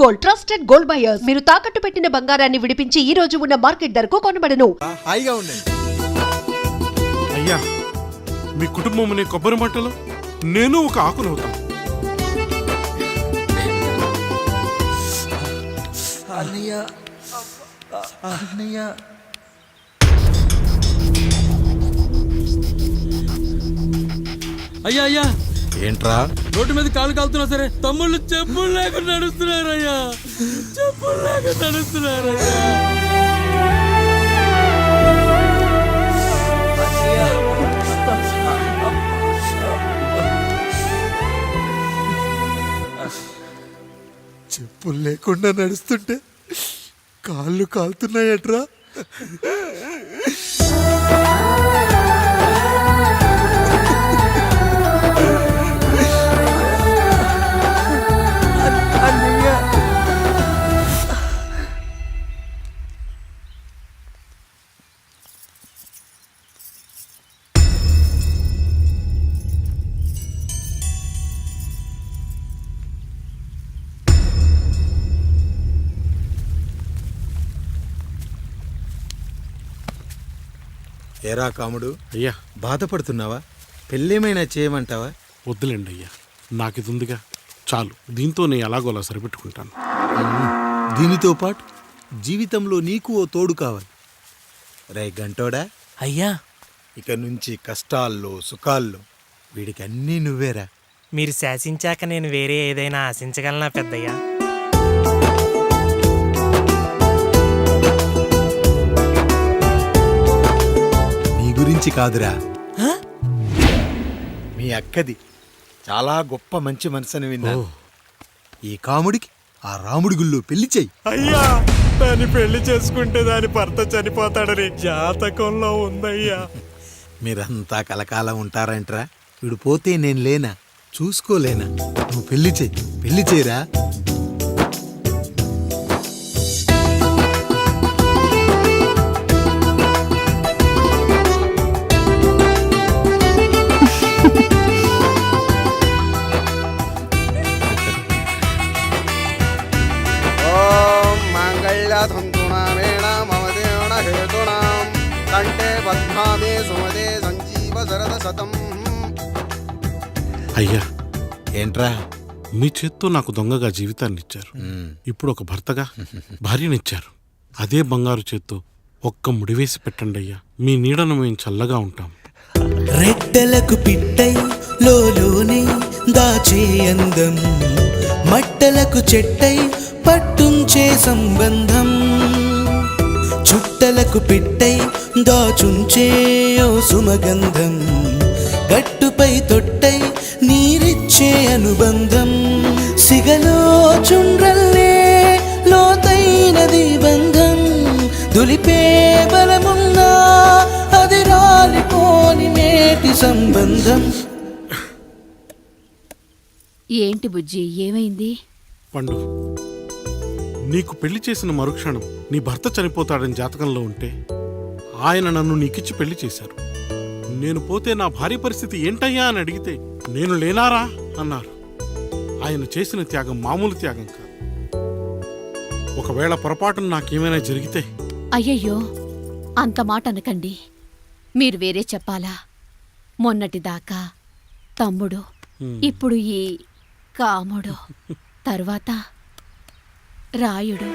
Gold, trusted gold buyers. మీరు తాకట్టు పెట్టిన బంగారాన్ని విడిపించి ఈ రోజు ఉన్న మార్కెట్ ధరకు కొనబడను. హాయిగా ఉండండి. అయ్యా, మీ కుటుంబం అనే కొబ్బరి మంటలో నేను ఒక ఆకునవుతాను. అన్నయ్య, అన్నయ్య. అయ్యా అయ్యా, ఏంట్రా రోడ్డు మీద కాలు కాలుతున్నా సరే తమ్ముళ్ళు చెప్పులు లేకుండా నడుస్తున్నారయ్యా, చెప్పులు లేకుండా నడుస్తున్నారయ్యా. చెప్పులు లేకుండా నడుస్తుంటే కాళ్ళు కాలుతున్నాయట్రా. ఏరా కాముడు, అయ్యా, బాధపడుతున్నావా? పెళ్ళేమైనా చేయమంటావా? వద్దులేండి అయ్యా, నాకు ఇది ఉందిగా చాలు. దీంతో నేను ఎలాగోలా సరిపెట్టుకుంటాను. దీనితో పాటు జీవితంలో నీకు ఓ తోడు కావాలి. రే గంటోడా, అయ్యా, ఇక నుంచి కష్టాల్లో సుఖాల్లో వీడికి అన్నీ నువ్వేరా. మీరు శాసించాక నేను వేరే ఏదైనా ఆశించగలనా పెద్దయ్యా? నీ గురించి కాదురా, మీ అక్కది చాలా గొప్ప మంచి మనసుని విన్నాను. ఈ కాముడికి ఆ రాముడి గుళ్ళో పెళ్లి చెయ్యి. అయ్యా, దాన్ని పెళ్లి చేసుకుంటే దాని భర్త చనిపోతాడని జాతకంలో ఉందయ్యా. మీరంతా కలకాలం ఉంటారంట్రా. వీడు పోతే నేను లేనా, చూసుకోలేనా? నువ్వు పెళ్లి చెయ్యి, పెళ్లి చేయరా. అయ్యా, ఏంట్రా? మీ చేత్తో నాకు దొంగగా జీవితాన్ని ఇచ్చారు. ఇప్పుడు ఒక భర్తగా భార్యనిచ్చారు. అదే బంగారు చేత్తో ఒక్క ముడివేసి పెట్టండి అయ్యా. మీ నీడను మేము చల్లగా ఉంటాం. రెట్టలకు పిట్టై లోలోనే దాచే అందం, మట్టలకు చెట్టై పట్టుంచే సంబంధం, చుట్టలకు పిట్టై దాచుంచే ఓ సుమగంధం, గట్టుపై తొట్టై నీరిచ్చే అనుబంధం, సిగలో చుండ్రల్లే లోతైనది బంధం, దులిపే బలమున్నా అది రాలిపోని నేటి సంబంధం. ఏంటి బుజ్జి, ఏమైంది? పండు, నీకు పెళ్లి చేసిన మరుక్షణం నీ భర్త చనిపోతాడని జాతకంలో ఉంటే ఆయన నన్ను నీకిచ్చి పెళ్లి చేశారు. నేను పోతే నా భార్య పరిస్థితి ఏంటయ్యా అని అడిగితే నేను లేనారా అన్నారు. ఆయన చేసిన త్యాగం మామూలు త్యాగం కాదు. ఒకవేళ పొరపాటున నాకేమైనా జరిగితే? అయ్యయ్యో, అంత మాట అనకండి. మీరు వేరే చెప్పాలా? మొన్నటిదాకా తమ్ముడు, ఇప్పుడు ఈ కాముడు, తర్వాత రాయుడు.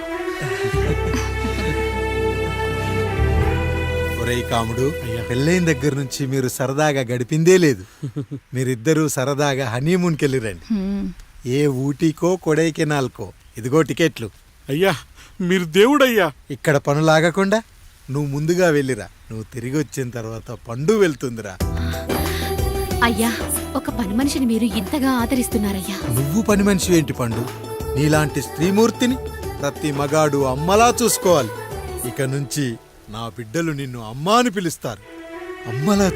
ఒరేయ్ కాముడు, పెళ్ళైన దగ్గర నుంచి మీరు సరదాగా గడిపిందే లేదు. మీరిద్దరూ సరదాగా హనీమూన్కి వెళ్ళిరండి. ఏ ఊటీకో కొడైకెనాల్కో. ఇదిగో టికెట్లు. అయ్యా, మీరు దేవుడయ్యా. ఇక్కడ పనులాగకుండా నువ్వు ముందుగా వెళ్ళిరా. నువ్వు తిరిగి వచ్చిన తర్వాత పండు వెళ్తుందిరా. అయ్యా, ఒక పని మనిషిని మీరు ఇంతగా ఆదరిస్తున్నారయ్యా. నువ్వు పని మనిషి ఏంటి పండు? నీలాంటి స్త్రీమూర్తిని ప్రతి మగాడు అమ్మలా చూసుకోవాలి. ఇక నుంచి నా బిడ్డలు నిన్ను అమ్మా అని పిలుస్తారు. అమ్మలా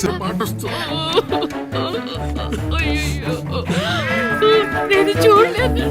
నేను చూడలేదు.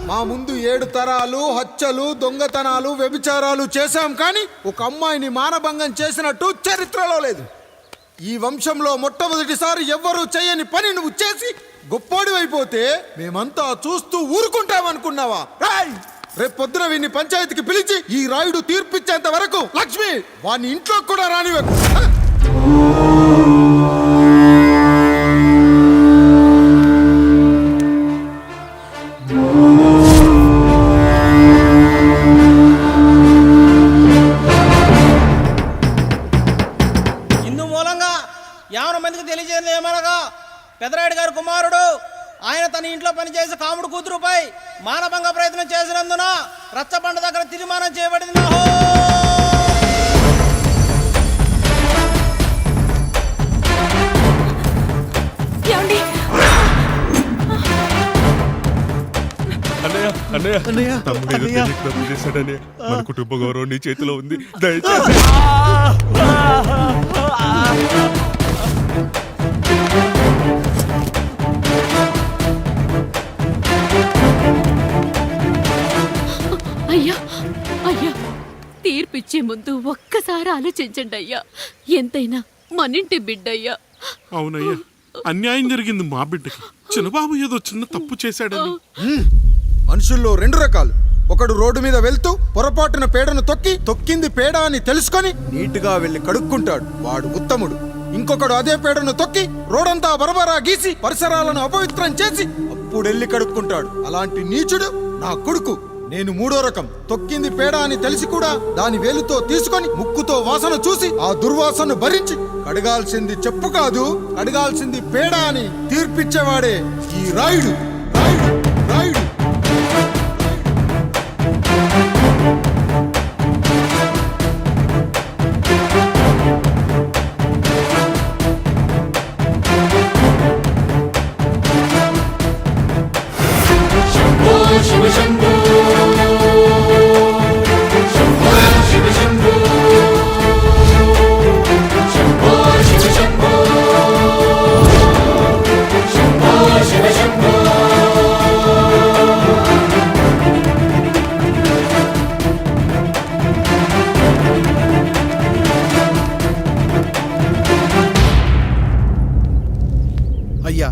మా ముందు 7 తరాలు హత్యలు దొంగతనాలు వ్యభిచారాలు చేశాం కానీ ఒక అమ్మాయిని మానభంగం చేసినట్టు చరిత్రలో లేదు. ఈ వంశంలో మొట్టమొదటిసారి ఎవ్వరూ చేయని పని నువ్వు చేసి గొప్పోడివైపోతే మేమంతా చూస్తూ ఊరుకుంటామనుకున్నావా? రేపు పొద్దున వీడిని పంచాయతీకి పిలిచి ఈ రాయుడు తీర్పిచ్చేంత వరకు లక్ష్మి వాడిని ఇంట్లో కూడా రానివ్వకు. తెలియజేయడం ఏమనగా పెదరాయుడు గారి కుమారుడు ఆయన తన ఇంట్లో పనిచేసే కాముడు కూతురుపై మానభంగ ప్రయత్నం చేసినందున రచ్చబండ దగ్గర తీర్మానం చేయబడింది. మన కుటుంబ గౌరవం నీ చేతిలో ఉంది, దయచేసి. అయ్యా అయ్యా, తీర్పిచ్చే ముందు ఒక్కసారి ఆలోచించండి అయ్యా. ఎంతైనా మనింటి బిడ్డయ్యా. అవునయ్యా, అన్యాయం జరిగింది మా బిడ్డకి. చిన్నబాబు ఏదో చిన్న తప్పు చేశాడని. మనుషుల్లో 2 రకాలు. ఒకడు రోడ్డు మీద వెళ్తూ పొరపాటున పేడను తొక్కింది పేడ అని తెలుసుకొని నీటుగా వెళ్లి కడుక్కుంటాడు, వాడు ఉత్తముడు. ఇంకొకడు అదే పేడను తొక్కి రోడంతా బరబరా గీసి పరిసరాలను అపవిత్రం చేసి అప్పుడెళ్ళి కడుక్కుంటాడు. అలాంటి నీచుడు నా కొడుకు. నేను 3వ రకం. తొక్కింది పేడ అని తెలిసి కూడా దాని వేలుతో తీసుకొని ముక్కుతో వాసన చూసి ఆ దుర్వాసన భరించి కడగాల్సింది చెప్పు కాదు, కడగాల్సింది పేడ అని తీర్పిచ్చేవాడే ఈ రాయుడు. రాయుడు రాయుడు అయ్యా,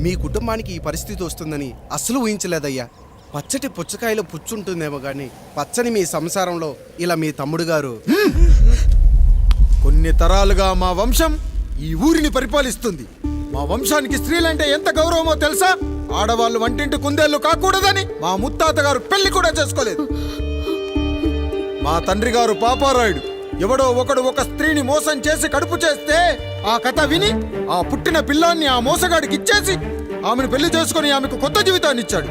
మీ కుటుంబానికి ఈ పరిస్థితి వస్తుందని అస్సలు ఊహించలేదయ్యా. పచ్చటి పుచ్చకాయలో పుచ్చుంటుందేమో గాని పచ్చని మీ సంసారంలో ఇలా మీ తమ్ముడు గారు. కొన్ని తరాలుగా మా వంశం ఈ ఊరిని పరిపాలిస్తుంది. మా వంశానికి స్త్రీలంటే ఎంత గౌరవమో తెలుసా? ఆడవాళ్ళు వంటింటి కుందేళ్లు కాకూడదని మా ముత్తాత గారు పెళ్లి కూడా చేసుకోలేదు. మా తండ్రి గారు పాపారాయుడు ఎవడో ఒకడు ఒక స్త్రీని మోసం చేసి కడుపు చేస్తే ఆ కథ విని ఆ పుట్టిన పిల్లాన్ని ఆ మోసగాడికి ఇచ్చేసి ఆమెను పెళ్లి చేసుకుని ఆమెకు కొత్త జీవితాన్ని ఇచ్చాడు.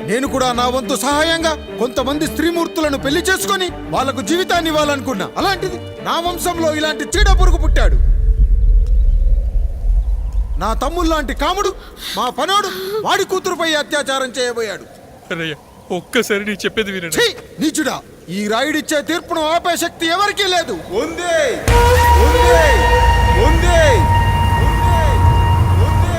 నేను కూడా నా వంతు సహాయంగా కొంతమంది స్త్రీమూర్తులను పెళ్లి చేసుకుని వాళ్లకు జీవితాన్ని ఇవ్వాలనుకున్నా. అలాంటిది నా వంశంలో ఇలాంటి చీడ పురుగు పుట్టాడు. నా తమ్ముళ్ళలాంటి కాముడు మా పనోడు వాడి కూతురుపై అత్యాచారం చేయబోయాడు. ఒక్కసారి నీ చెప్పేది వినండి. నీచుడా, ఈ రాయుడిచ్చే తీర్పును ఆపే శక్తి ఎవరికీ లేదు. ఉంది ఉంది ఉంది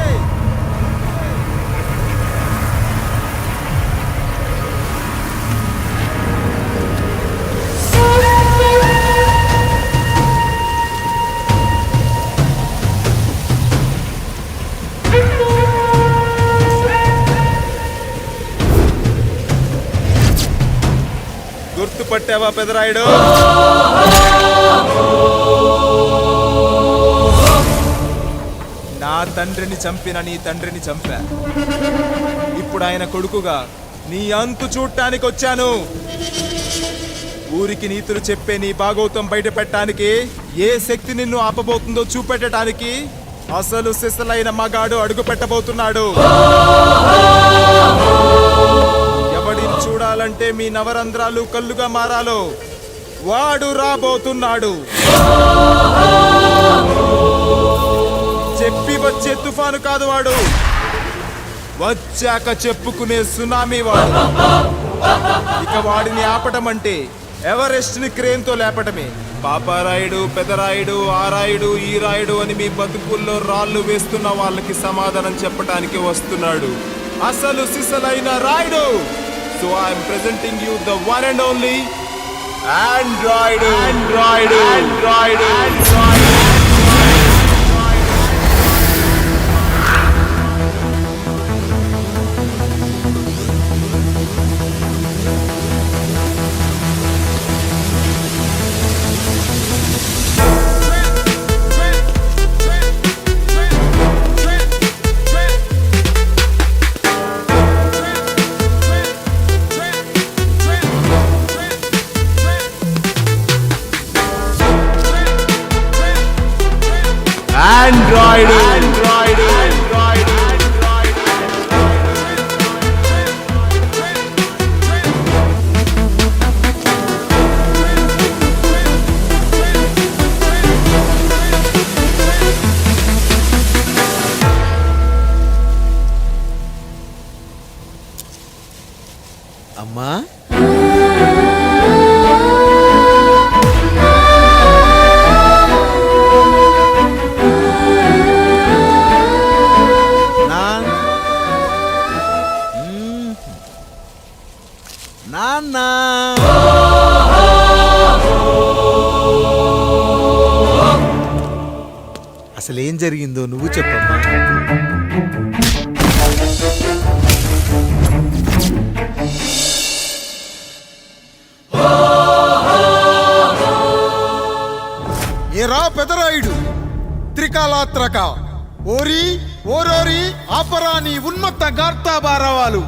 గుర్తుపట్టావా పెదరాయుడు? నా తండ్రిని చంపిన నీ తండ్రిని చంపా. ఇప్పుడు ఆయన కొడుకుగా నీ అంతు చూడటానికి వచ్చాను. ఊరికి నీతులు చెప్పే నీ భాగవతం బయట పెట్టడానికి ఏ శక్తి నిన్ను ఆపబోతుందో చూపెట్టడానికి అసలు సిసలైన మగాడు అడుగు పెట్టబోతున్నాడు. ఎవడిని చూడాలంటే మీ నవరంధ్రాలు కళ్ళుగా మారాలో వాడు రాబోతున్నాడు. చెప్పి వచ్చే తుఫాను కాదు వాడు, వచ్చాక చెప్పుకునే సునామీ వాడు. ఇక వాడిని ఆపటం అంటే ఎవరెస్ట్ ని క్రేన్ తో లేపటమే. పాపారాయుడు, పెదరాయుడు, ఆ రాయుడు, ఈ రాయుడు అని మీ బతుకుల్లో రాళ్ళు వేస్తున్న వాళ్ళకి సమాధానం చెప్పడానికి వస్తున్నాడు అసలు సిసలైన Rayudu. So I'm presenting you the one and only Android. Android Android Android. Android, Android, Android, Android. అమ్మా, నాన్న, అసలేం జరిగిందో నువ్వు చెప్పమ్మా. ఏరా పెదరాయుడు, త్రికాలాత్రక, ఓరి ఓరోరి ఆపరా నీ ఉన్నత గార్తాబారవాలు.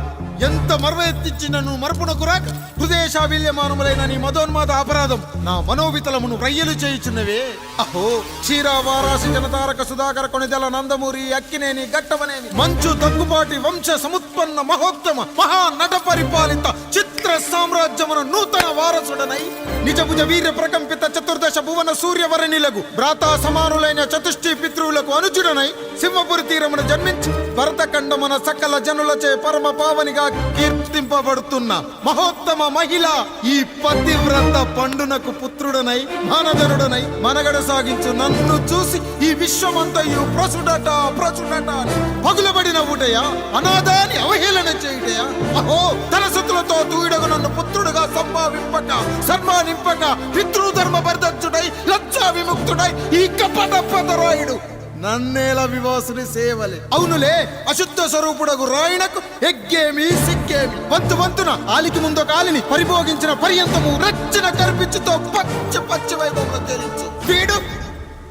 ఎంత మర్వెత్తించినను మరపునకు రాక హృదయశావిల్యమానములైన నీ మదోన్మాద అపరాధం నా మనోవితలమును రయ్యలు చేయుచున్నవే. అహో క్షీరావారాసి జనతారక సుధాకర కొనిదెల నందమూరి అక్కినేని గట్టవనేని మంచు దగ్గుపాటి వంశ సముత్పన్న మహోత్తమ మహా నట పరిపాలిత చిత్ర సామ్రాజ్యమున నూతన వారసుడనై నిజభుజ వీర్య ప్రకంపిత చతుర్దశ భువన సూర్యవరణిలకు భ్రాతా సమానులైన చతుష్టి పితృవులకు అనుజుడనై సింహపురి తీరమున జన్మించి భరతఖండమున సకల జనులచే పరమ పావనిగా కీర్తింపబడుతున్న మహోత్తమ మహిళ ఈ పతివ్రత పండునకు పుత్రుడనై మానధనుడనై మనగడ సాగించు నన్ను చూసి ఈ విశ్వమంతయు ప్రసుడట ప్రసుడట పగులబడిన ఊటయా, అనాథాన్ని అవహేళన చేయుటయా. అహో తన సుతులతో తూయిడగు నన్ను పుత్రుడుగా సంభావింపక సన్మానింపక పితృధర్మ పరిదక్షుడై లజ్జా విముక్తుడై ఈ కపట పెదరాయుడు నన్నేల వివాసుని సేవలే. అవునులే, అశుద్ధ స్వరూపుడగు రాయణకు ఎగ్గేమి సిగ్గేమి. వంతు వంతున ఆలికి ముందు కాలిని పరిభోగించిన పర్యంతము రచ్చన కర్పించుతో పచ్చి పచ్చి వైభవంలో తేలించు. వీడు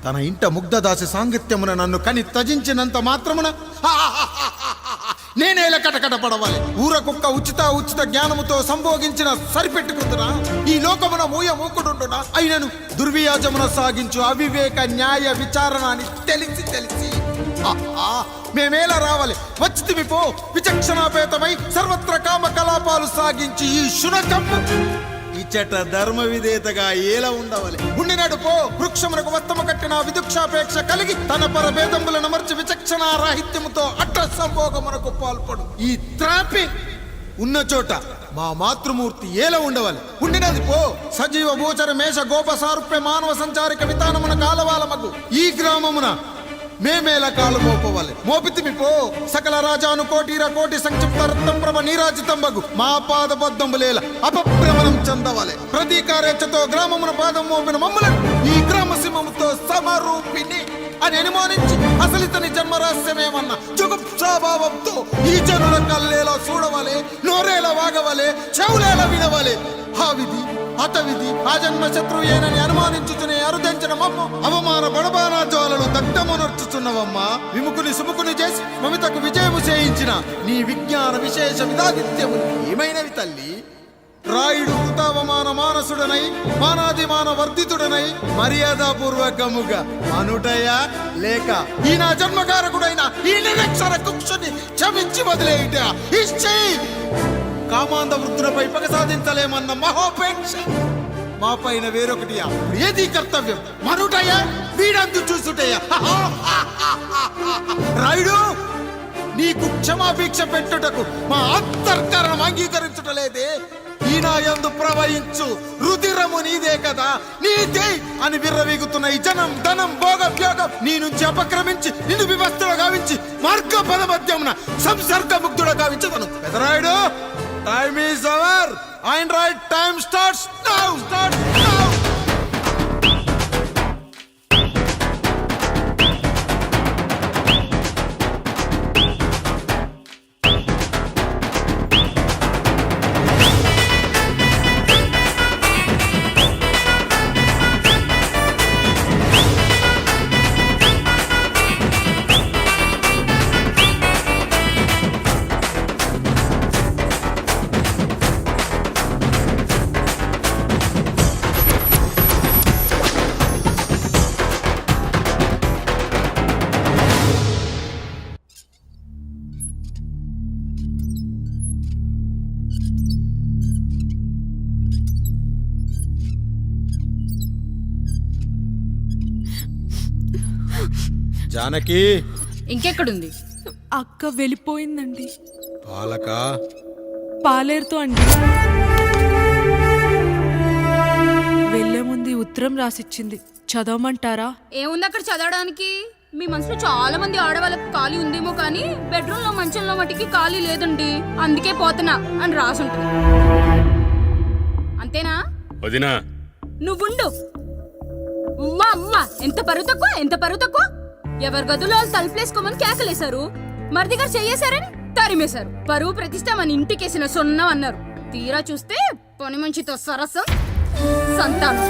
తన ఇంట ముగ్ధదాసి సాంగత్యమున నన్ను కని తజించినంత మాత్రమున నేనేల కటకట పడవాలి. ఊర కుక్క ఉచిత జ్ఞానముతో సంభోగించిన సరిపెట్టుకుంటున్నా ఈ లోకమున మూయ మూకుడుండునా అయినను దుర్వ్యాజమున సాగించు అవివేక న్యాయ విచారణ అని తెలిసి మేమేలా రావాలి. వచ్చితివి పో విచక్షణాపేతమై సర్వత్ర కామ కలాపాలు సాగించి ఈ శునకమ్ము ఇచ్చట ధర్మ విధేతగా ఏలా ఉండవాలి. ఉండినాడు పో వృక్షమునకు వస్తము కట్టిన విదుక్షాపేక్ష కలిగి తన పరభేదములను మర్చి విచక్షణ రాహిత్యముతో అట్ట సంభోగమునకు పాల్పడు. ఈ త్రాపి ఉన్న చోట మా మాతృమూర్తి ఏల ఉండవాలి. ఉండినది పో. సజీవ గోచర మేష గోప సారూప్య మానవ సంచారిక విధానమున కాలవాలమగు ఈ గ్రామమున మేమేల కాలు మోపవాలి. మోపితిమి పో. సకల రాజాను కోటిర కోటి సంక్షిప్త రత్నప్రభ నీరాజితంబగు మా పాదబద్ధములేల అపభ్రమణం చెందవాలి. ప్రతీకారేచ్ఛతో గ్రామమున పాదం మోపిన మమ్మలను ఈ గ్రామ సింహముతో సమరూపిణి అని అనుమానించి అసలితని జన్మరహస్యమేమన్నా జుగుప్సాభావంతో ఈ జనుల కల్లేలా చూడవలే, నోరేలా వాగవలే, చెవులేలా వినవలే. ఆ విధి హతవిధి ఆ జన్మ శత్రువు ఏనని అనుమానించుచునే అరుదించిన మమ్మ అవమాన బడబానా జ్వాలలు దగ్ధమునర్చుచున్నవమ్మా. విముకుని సుముకుని చేసి మమితకు విజయము చేయించిన నీ విజ్ఞాన విశేష విధాదిత్యములు ఏమైనవి తల్లి? రాయుడు కృతావమాన మానసుడనై మానాదిమాన వర్ధితుడనై మర్యాదపూర్వకముగా అనుటయా లేక ఈ నా జన్మకారకుడైన ఈ నిరక్షర కుక్షుని క్షమించి వదిలేయుట ఇచ్చి కామాంధ వృద్ధులపై పగ సాధించలేమన్న మహోపేక్ష మా పైన వేరొకటియా? ఏది కర్తవ్యం? మనుటయా వీడందు చూసుటయా? రాయుడు నీకు క్షమాభిక్ష పెట్టుటకు మా అంతర్కరణం అంగీకరించుటలేదే. ఈనాయందు ప్రవహించు రుధిరము నీదే కదా, నీదే అని విర్రవీగుతున్న ఈ జనం ధనం భోగభ్యోగం నీ నుంచి అపక్రమించి నిన్ను వివస్థలో గావించి మార్గ పదమధ్యమున సంసర్గ ముగ్ధుడ గావించదను. Pedarayudu, time is our and right time starts now. Janaki ఇంకెక్కడుంది? అక్క వెళ్ళిపోయిందండి. పాలక పాలేరుతో అండి. వెళ్లే ముందు ఉత్తరం రాసిచ్చింది, చదవమంటారా? ఏముంది అక్కడ చదవడానికి? మీ మనసులో చాలా మంది ఆడవాళ్ళకి ఖాళీ ఉందేమో కానీ బెడ్రూమ్ లో మంచంలో మట్టికి ఖాళీ లేదండి, అందుకే పోతున్నా అని రాసుంటుంది. అంతేనా వదినా? నువ్వుండు. ఉమ్మా అమ్మా, ఎంత పరువు తక్కువ. ఎవరి గదులో వాళ్ళు తలుపులేసుకోమని కేకలేశారు, మరిది గారు చెయ్యేశారని తరిమేశారు. పరువు ప్రతిష్ట మన ఇంటికేసిన సొన్నం అన్నారు. తీరా చూస్తే పని మంచితో సరసం సంతానం.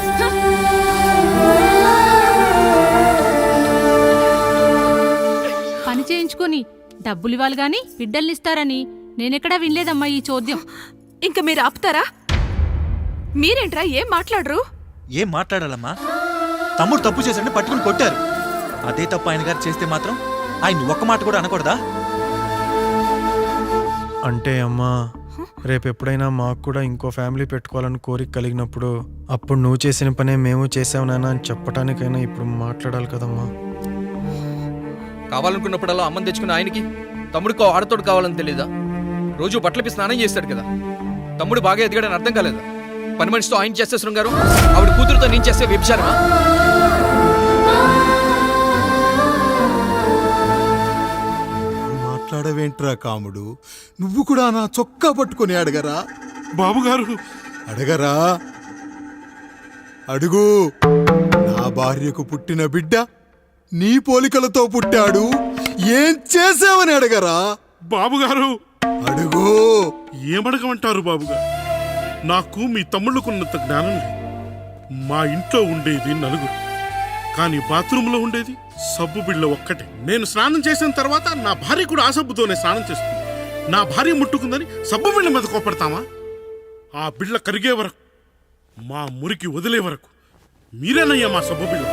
పని చేయించుకొని డబ్బులు ఇవ్వాలి గాని బిడ్డల్నిస్తారని నేనెక్కడా వినలేదమ్మా ఈ చోద్యం. ఇంకా మీరు ఆపుతారా? మీరేంట్రా ఏం మాట్లాడరు? ఏం మాట్లాడాలమ్మా? తమ్ముడు తప్పు చేశాడని పట్టుకుని కొట్టారు. అదే తప్పు ఆయన గారు చేస్తే మాత్రం ఆయన ఒక్క మాట కూడా అనకూడదా? అంటే అమ్మా, రేపెప్పుడైనా మాకు కూడా ఇంకో ఫ్యామిలీ పెట్టుకోవాలని కోరిక కలిగినప్పుడు అప్పుడు నువ్వు చేసిన పనే మేము చేసావు నాన్న అని చెప్పడానికైనా ఇప్పుడు మాట్లాడాలి కదమ్మా. కావాలనుకున్నప్పుడల్లా అమ్మని తెచ్చుకున్న ఆయనకి తమ్ముడికో ఆడతోడు కావాలని తెలీదా? రోజు బట్టలపి స్నానం చేస్తాడు కదా. తమ్ముడు బాగా ఎదిగాడని అర్థం కాలేదా? పని మనిషితో ఆయన చేస్తే శృంగారం, ఆవిడ కూతురుతో నేను చేస్తే వ్యభిచారమా? మాట్లాడవేంట్రా కాముడు? నువ్వు కూడా నా చొక్కా పట్టుకొని అడగరా? బాబుగారు అడగరా? అడుగు. నా భార్యకు పుట్టిన బిడ్డ నీ పోలికలతో పుట్టాడు, ఏం చేసావని అడగరా? బాబుగారు అడుగు. ఏమడగమంటారు బాబుగారు? నాకు మీ తమ్ముళ్ళకున్నంత జ్ఞానం లేదు. మా ఇంట్లో ఉండేది నలుగురు, కానీ బాత్రూంలో ఉండేది సబ్బు బిళ్ళ ఒక్కటే. నేను స్నానం చేసిన తర్వాత నా భార్య కూడా ఆ సబ్బుతోనే స్నానం చేస్తుంది. నా భార్య ముట్టుకుందని సబ్బు బిళ్ళ మీద కోపడతామా? ఆ బిళ్ళ కరిగే వరకు, మా మురికి వదిలే వరకు మీరేనయ్యా మా సబ్బు బిళ్ళ.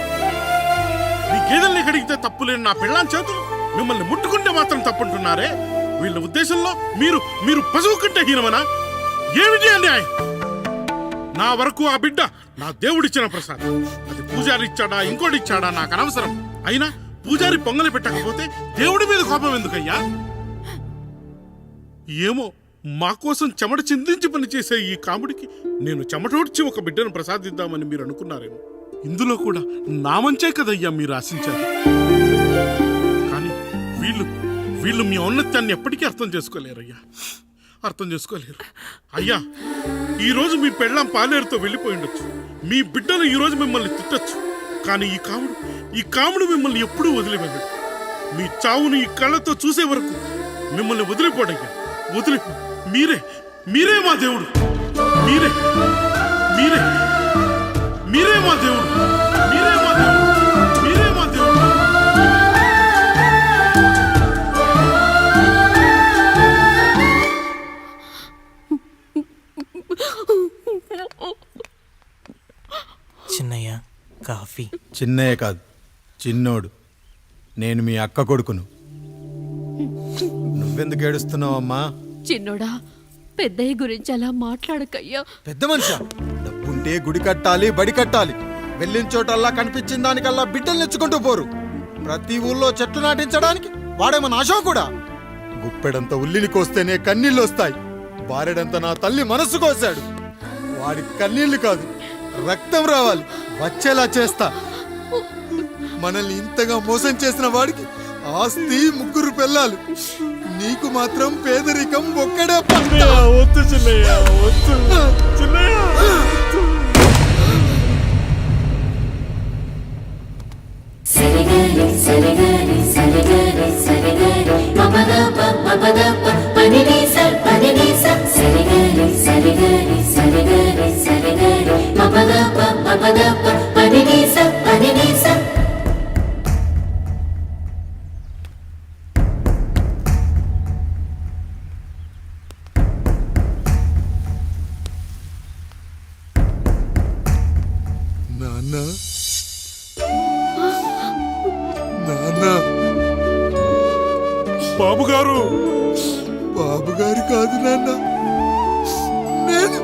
మీ గేదెల్ని కడిగితే తప్పులేని నా పిల్లాని చేతులు మిమ్మల్ని ముట్టుకుంటే మాత్రం తప్పుంటున్నారే. వీళ్ళ ఉద్దేశంలో మీరు పశువు కంటే హీనమనా? ఏమిటి అన్యాయం? నా వరకు ఆ బిడ్డ నా దేవుడిచ్చిన ప్రసాదం. అది పూజారి ఇచ్చాడా ఇంకోటి ఇచ్చాడా నాకు అనవసరం. అయినా పూజారి పొంగలి పెట్టకపోతే దేవుడి మీద కోపం ఎందుకయ్యా? ఏమో మా కోసం చెమట చిందించి పనిచేసే ఈ కాముడికి నేను చెమటోడ్చి ఒక బిడ్డను ప్రసాదిద్దామని మీరు అనుకున్నారేమో. ఇందులో కూడా నా మంచే కదయ్యా మీరు ఆశించారు. కానీ వీళ్ళు మీ ఔన్నత్యాన్ని ఎప్పటికీ అర్థం చేసుకోలేరయ్యా, అర్థం చేసుకోలేరు. అయ్యా, ఈరోజు మీ పెళ్ళాం పాలేరుతో వెళ్ళిపోయి ఉండొచ్చు, మీ బిడ్డలు ఈరోజు మిమ్మల్ని తిట్టచ్చు. కానీ ఈ కాముడు మిమ్మల్ని ఎప్పుడూ వదిలిపెట్టడు. మీ చావును ఈ కళ్ళతో చూసే వరకు మిమ్మల్ని వదిలిపోడయ్యా, వదిలిపో. మీరే మా దేవుడు, మీరే మా దేవుడు, మీరే మా దేవుడు, మీరే మా దేవుడు. చిన్నయ్య కాఫీ. చిన్నయ్య కాదు, చిన్నోడు. నేను మీ అక్క కొడుకును. నువ్వెందుకు ఏడుస్తున్నావమ్మా? చిన్నోడా, పెద్దయ్య గురించి అలా మాట్లాడకయ్యా. పెద్ద మనిషా, డబ్బుంటే గుడి కట్టాలి, బడి కట్టాలి. వెళ్ళిన చోటల్లా కనిపించిన దానికల్లా బిడ్డలు నెచ్చుకుంటూ పోరు. ప్రతి ఊళ్ళో చెట్లు నాటించడానికి వాడేమన్నా ఆశో కూడా. గుప్పెడంత ఉల్లిని కోస్తేనే కన్నీళ్ళు వస్తాయి. బారెడంత నా తల్లి మనస్సు కోసాడు. వాడి కన్నీళ్లు కాదు, రక్తం రావాలి, వచ్చేలా చేస్తా. మనల్ని ఇంతగా మోసం చేసిన వాడికి ఆస్తి 3 పిల్లలు, నీకు మాత్రం పేదరికం ఒక్కడే పంట. వద్దు చిన్నయ్య, వద్దు చిన్నయ్య. నాన్న, నాన్న. బాబుగారు, బాబుగారు కాదు నాన్న, నేను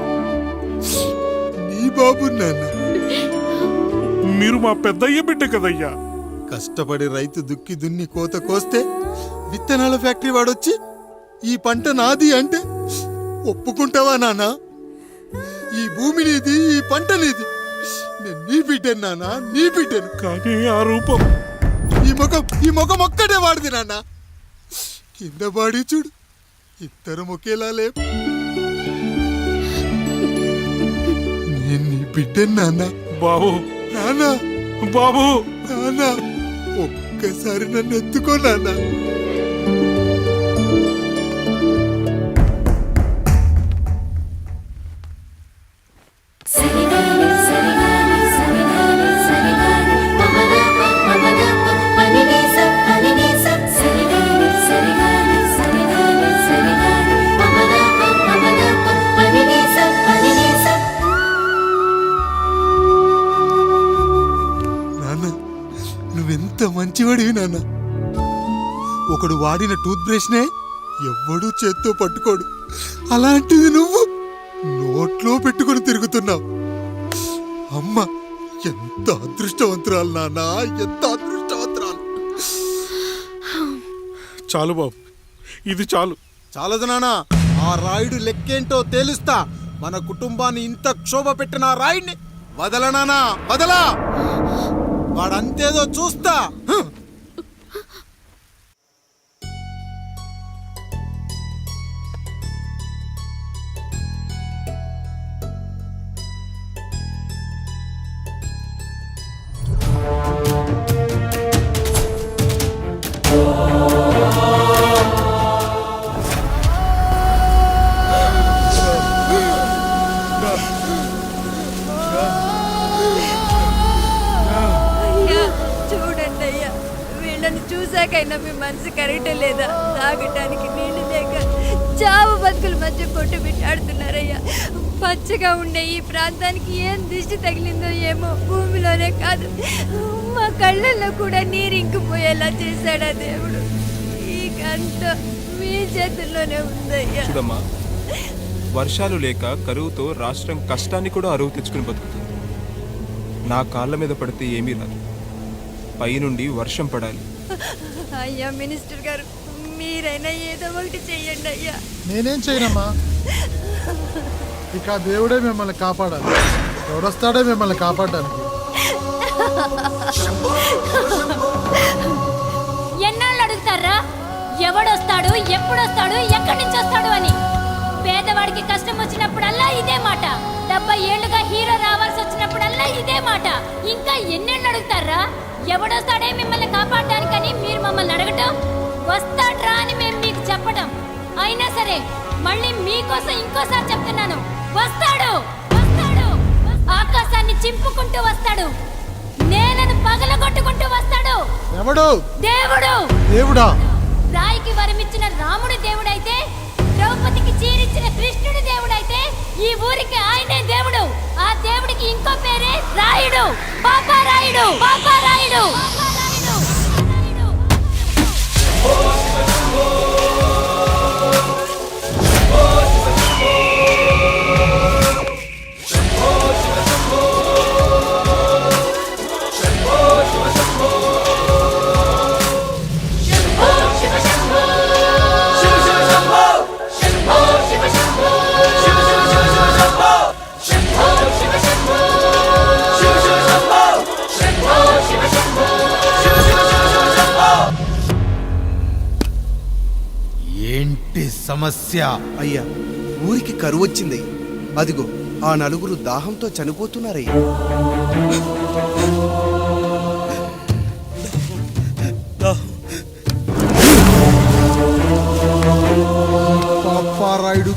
నీ బాబు నాన్న. మీరు మా పెద్దయ్య బిడ్డ కదయ్యా. కష్టపడి రైతు దుక్కి దున్ని కోత కోస్తే విత్తనాల ఫ్యాక్టరీ వాడొచ్చి ఈ పంట నాది అంటే ఒప్పుకుంటావా నాన్న? ఈ భూమి నీది, ఈ పంట నీది. నేను నీ బిడ్డను నాన్న, నీ బిడ్డను. కానీ ఆ రూపం, ఈ ముఖం ఒక్కడే వాడిది నాన్న. కింద బాడి చూడు, ఇద్దరం ఒకేలా లేవు. నేను నీ బిడ్డను నాన్న. బాబు, నాన్న, బాబు, నాన్న, ఒక్కసారి నన్ను ఎత్తుకో నాన్న. నువ్వెంత మంచివాడివి నాన్న. ఒకడు వాడిన టూత్ బ్రష్ నే ఎవ్వడూ చేత్తో పట్టుకోడు. అలాంటిది నువ్వు నోట్లో పెట్టుకుని తిరుగుతున్నావు. అమ్మ ఎంత అదృష్టవంతురాలు నాన్న, ఎంత అదృష్టవంతురాలు. చాలు బాబు, ఇది చాలు. చాలదు నాన్న, ఆ రాయుడు లెక్కేంటో తేలుస్తా. మన కుటుంబాన్ని ఇంత క్షోభ పెట్టిన ఆ రాయుడిని వదలనానా, వదలా. వాడంతేదో చూస్తా. చూసాకైనా మీ మనసు కరెక్ట్ లేదా? తాగటానికి నీళ్లు లేక చావు బతుకుల మధ్య కొట్టు బిట్టాడుతున్నారయ్యా. పచ్చగా ఉండే ఈ ప్రాంతానికి ఏం దిష్టి తగిలిందో ఏమో. భూమిలోనే కాదు, మా కళ్ళల్లో కూడా నీరు ఇంకిపోయేలా చేశాడా దేవుడు. ఈ గంట మీ చేతుల్లోనే ఉందయ్యా. చూడమ్మా, వర్షాలు లేక కరువుతో రాష్ట్రం కష్టాన్ని కూడా అరువు తెచ్చుకుని బతుకుతుంది. నా కాళ్ళ మీద పడితే ఏమీ రాదు, పైనుండి వర్షం పడాలి. అయ్యా మినిస్టర్ గారు, మీరైనా ఏదో ఒకటి చెయ్యండి అయ్యా. నేనేం చేయనమ్మా, ఇక ఆ దేవుడే మిమ్మల్ని కాపాడాలి. ఎవడొస్తాడే మిమ్మల్ని కాపాడడానికి? ఎన్నాళ్ళు అడుగుతారా ఎవడొస్తాడు, ఎప్పుడొస్తాడు, ఎక్కడి నుంచి వస్తాడు అని? పేదవాడికి కష్టం వచ్చినప్పుడల్లా ఇదే మాట. 70 ఏళ్లుగా హీరో రావాల్సి వచ్చినప్పుడల్లా ఇదే మాట. ఇంకా ఎన్నెళ్ళు అడుగుతారా? ఎవడొస్తాడే మిమ్మల్ని కాపాడడానికని మీరు మమ్మల్ని అడగటం, వస్తాడ్రా అని మేము మీకు చెప్పడం. అయినా సరే మళ్ళీ మీకోసం ఇంకోసారి చెప్తున్నాను, వస్తాడు వస్తాడు. ఆకాశాన్ని చింపుకుంటూ వస్తాడు, నేలను పగలగొట్టుకుంటూ వస్తాడు. ఎవడు? దేవుడు. దేవుడా? రాయికి వరమిచ్చిన రాముడు దేవుడైతే, ద్రౌపదికి చీరిచ్చిన కృష్ణుడు దేవుడైతే, ఈ ఊరికి ఆయనే దేవుడు. ఆ దేవుడికి ఇంకో పేరే రాయుడు, పాపారాయుడు, పాపారాయుడు. ఏంటి సమస్య? అయ్యా, ఊరికి కరువు వచ్చింది. అదిగో ఆ నలుగురు దాహంతో చనిపోతున్నారయ్యా. పాపారాయుడు